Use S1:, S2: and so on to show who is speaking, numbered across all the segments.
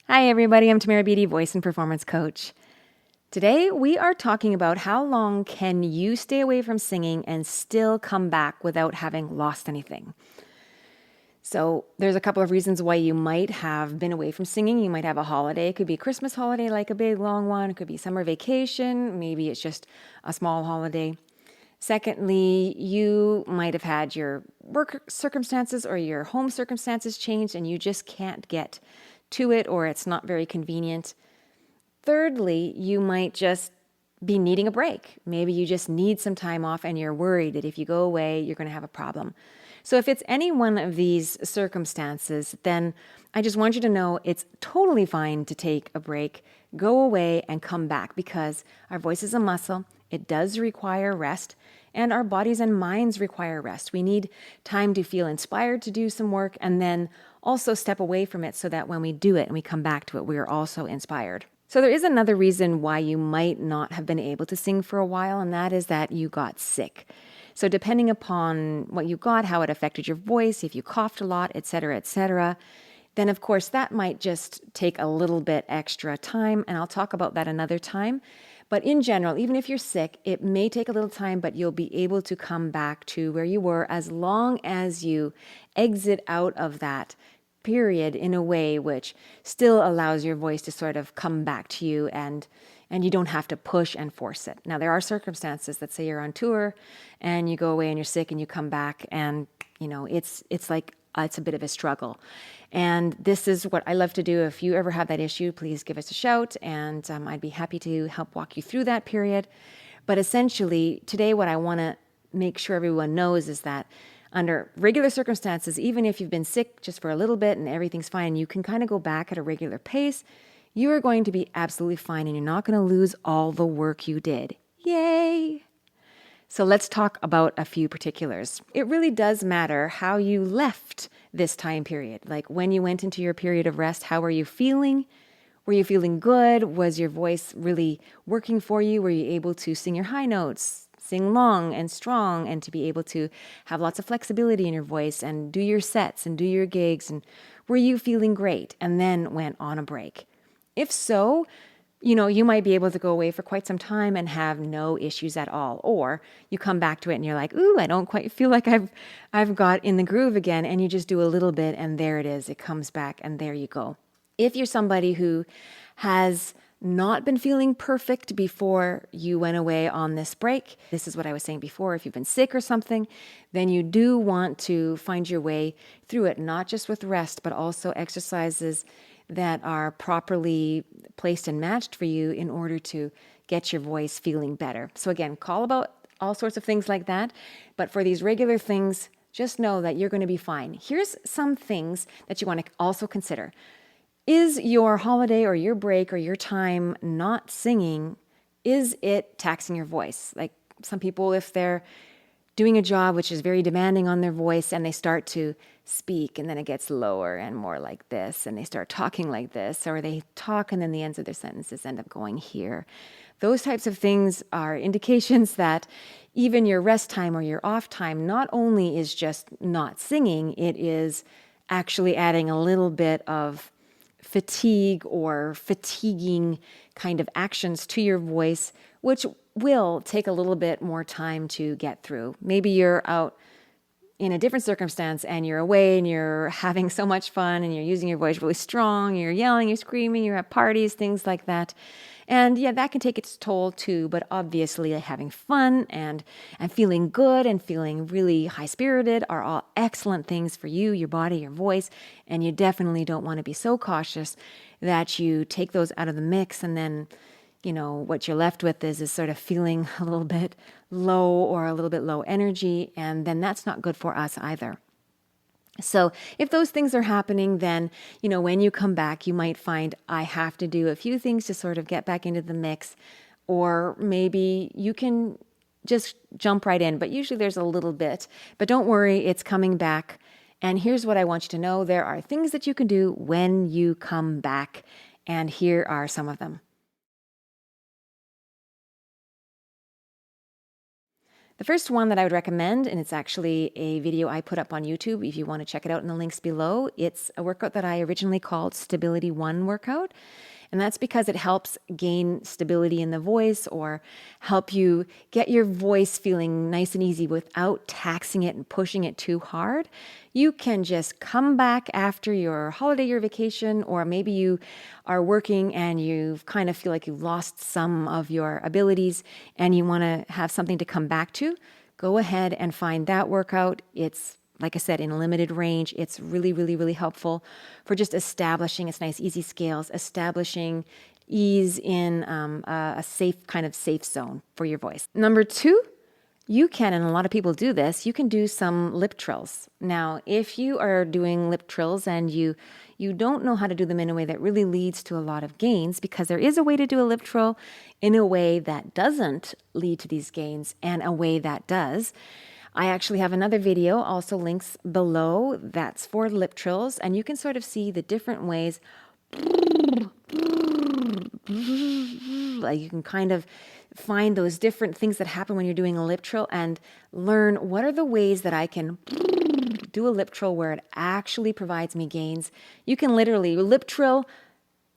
S1: Hi everybody, I'm Tamara Beatty, voice and performance coach. Today we are talking about how long can you stay away from singing and still come back without having lost anything. So there's a couple of reasons why you might have been away from singing. You might have a holiday. It could be a Christmas holiday, like a big long one. It could be summer vacation. Maybe it's just a small holiday. Secondly, you might have had your work circumstances or your home circumstances changed and you just can't get to it, or it's not very convenient. Thirdly, you might just be needing a break. Maybe you just need some time off and you're worried that if you go away, you're going to have a problem. So if it's any one of these circumstances, then I just want you to know it's totally fine to take a break, go away and come back, because our voice is a muscle. It does require rest, and our bodies and minds require rest. We need time to feel inspired to do some work and then also step away from it so that when we do it and we come back to it, we are also inspired. So there is another reason why you might not have been able to sing for a while, and that is that you got sick. So depending upon what you got, how it affected your voice, if you coughed a lot, etc., then of course that might just take a little bit extra time, and I'll talk about that another time. But in general, even if you're sick, it may take a little time, but you'll be able to come back to where you were as long as you exit out of that period in a way which still allows your voice to sort of come back to you, and you don't have to push and force it. Now, there are circumstances that say you're on tour and you go away and you're sick and you come back, and it's like it's a bit of a struggle. And this is what I love to do. If you ever have that issue, please give us a shout, and I'd be happy to help walk you through that period. But essentially, today what I want to make sure everyone knows is that under regular circumstances, even if you've been sick just for a little bit and everything's fine, you can kind of go back at a regular pace. You are going to be absolutely fine, and you're not going to lose all the work you did. Yay! So let's talk about a few particulars. It really does matter how you left this time period. Like when you went into your period of rest, how were you feeling? Were you feeling good? Was your voice really working for you? Were you able to sing your high notes, sing long and strong, and to be able to have lots of flexibility in your voice and do your sets and do your gigs? And were you feeling great and then went on a break? If so, you might be able to go away for quite some time and have no issues at all. Or you come back to it and you're like, ooh, I don't quite feel like I've got in the groove again. And you just do a little bit and there it is. It comes back and there you go. If you're somebody who has not been feeling perfect before you went away on this break, this is what I was saying before, if you've been sick or something, then you do want to find your way through it, not just with rest, but also exercises that are properly placed and matched for you in order to get your voice feeling better. So again, call about all sorts of things like that. But for these regular things, just know that you're going to be fine. Here's some things that you want to also consider. Is your holiday or your break or your time not singing, is it taxing your voice? Like some people, if they're doing a job which is very demanding on their voice and they start to speak and then it gets lower and more like this, and they start talking like this, or they talk and then the ends of their sentences end up going here. Those types of things are indications that even your rest time or your off time not only is just not singing, it is actually adding a little bit of fatigue or fatiguing kind of actions to your voice, which will take a little bit more time to get through. Maybe you're out in a different circumstance and you're away and you're having so much fun and you're using your voice really strong, you're yelling, you're screaming, you're at parties, things like that. And yeah, that can take its toll too, but obviously having fun and feeling good and feeling really high-spirited are all excellent things for you, your body, your voice, and you definitely don't want to be so cautious that you take those out of the mix and then what you're left with is sort of feeling a little bit low or a little bit low energy, and then that's not good for us either. So if those things are happening, then, when you come back, you might find I have to do a few things to sort of get back into the mix, or maybe you can just jump right in, but usually there's a little bit. But don't worry, it's coming back. And here's what I want you to know. There are things that you can do when you come back, and here are some of them. The first one that I would recommend, and it's actually a video I put up on YouTube if you want to check it out in the links below, it's a workout that I originally called Stability 1 workout. And that's because it helps gain stability in the voice or help you get your voice feeling nice and easy without taxing it and pushing it too hard. You can just come back after your holiday, your vacation, or maybe you are working and you kind of feel like you've lost some of your abilities and you want to have something to come back to. Go ahead and find that workout. It's, like I said, in a limited range. It's really, really, really helpful for just establishing its nice, easy scales, establishing ease in a safe zone for your voice. Number 2, you can, and a lot of people do this, you can do some lip trills. Now, if you are doing lip trills and you don't know how to do them in a way that really leads to a lot of gains, because there is a way to do a lip trill in a way that doesn't lead to these gains and a way that does. I actually have another video, also links below, that's for lip trills, and you can sort of see the different ways. Like you can kind of find those different things that happen when you're doing a lip trill and learn what are the ways that I can do a lip trill where it actually provides me gains. You can literally lip trill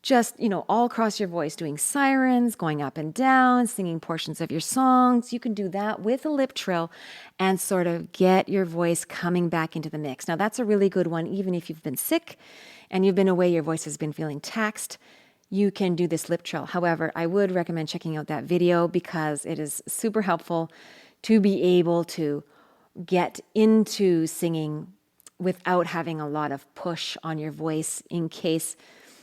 S1: just, all across your voice, doing sirens, going up and down, singing portions of your songs. You can do that with a lip trill and sort of get your voice coming back into the mix. Now, that's a really good one, even if you've been sick and you've been away, your voice has been feeling taxed. You can do this lip trill. However, I would recommend checking out that video because it is super helpful to be able to get into singing without having a lot of push on your voice in case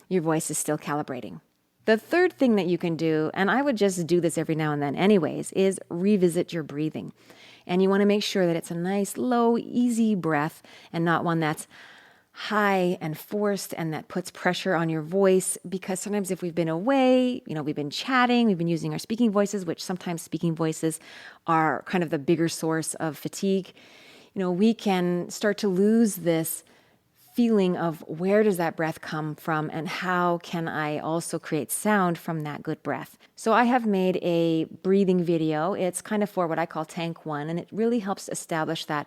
S1: your voice is still calibrating. The third thing that you can do, and I would just do this every now and then anyways, is revisit your breathing. And you want to make sure that it's a nice, low, easy breath and not one that's high and forced and that puts pressure on your voice, because sometimes if we've been away, we've been chatting, we've been using our speaking voices, which sometimes speaking voices are kind of the bigger source of fatigue, we can start to lose this feeling of where does that breath come from and how can I also create sound from that good breath. So I have made a breathing video. It's kind of for what I call tank 1, and it really helps establish that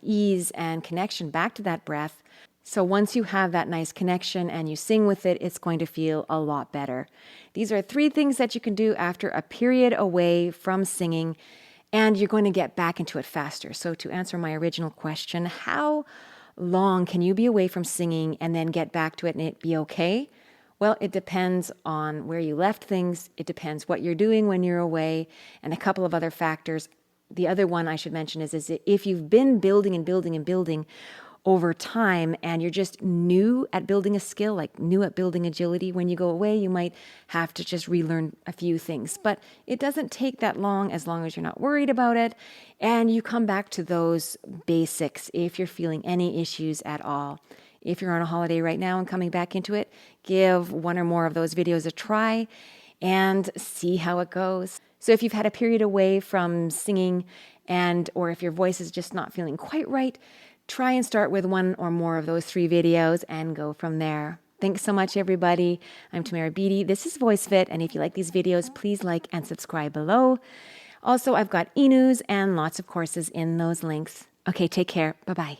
S1: ease and connection back to that breath. So once you have that nice connection and you sing with it, it's going to feel a lot better. These are 3 things that you can do after a period away from singing, and you're going to get back into it faster. So to answer my original question, how long can you be away from singing and then get back to it and it be okay? Well, it depends on where you left things. It depends what you're doing when you're away and a couple of other factors. The other one I should mention is if you've been building and building and building over time and you're just new at building a skill, like new at building agility, when you go away, you might have to just relearn a few things. But it doesn't take that long as you're not worried about it. And you come back to those basics if you're feeling any issues at all. If you're on a holiday right now and coming back into it, give one or more of those videos a try and see how it goes. So if you've had a period away from singing or if your voice is just not feeling quite right, try and start with one or more of those 3 videos and go from there. Thanks so much, everybody. I'm Tamara Beatty. This is VoiceFit, and if you like these videos, please like and subscribe below. Also, I've got e-news and lots of courses in those links. Okay, take care. Bye-bye.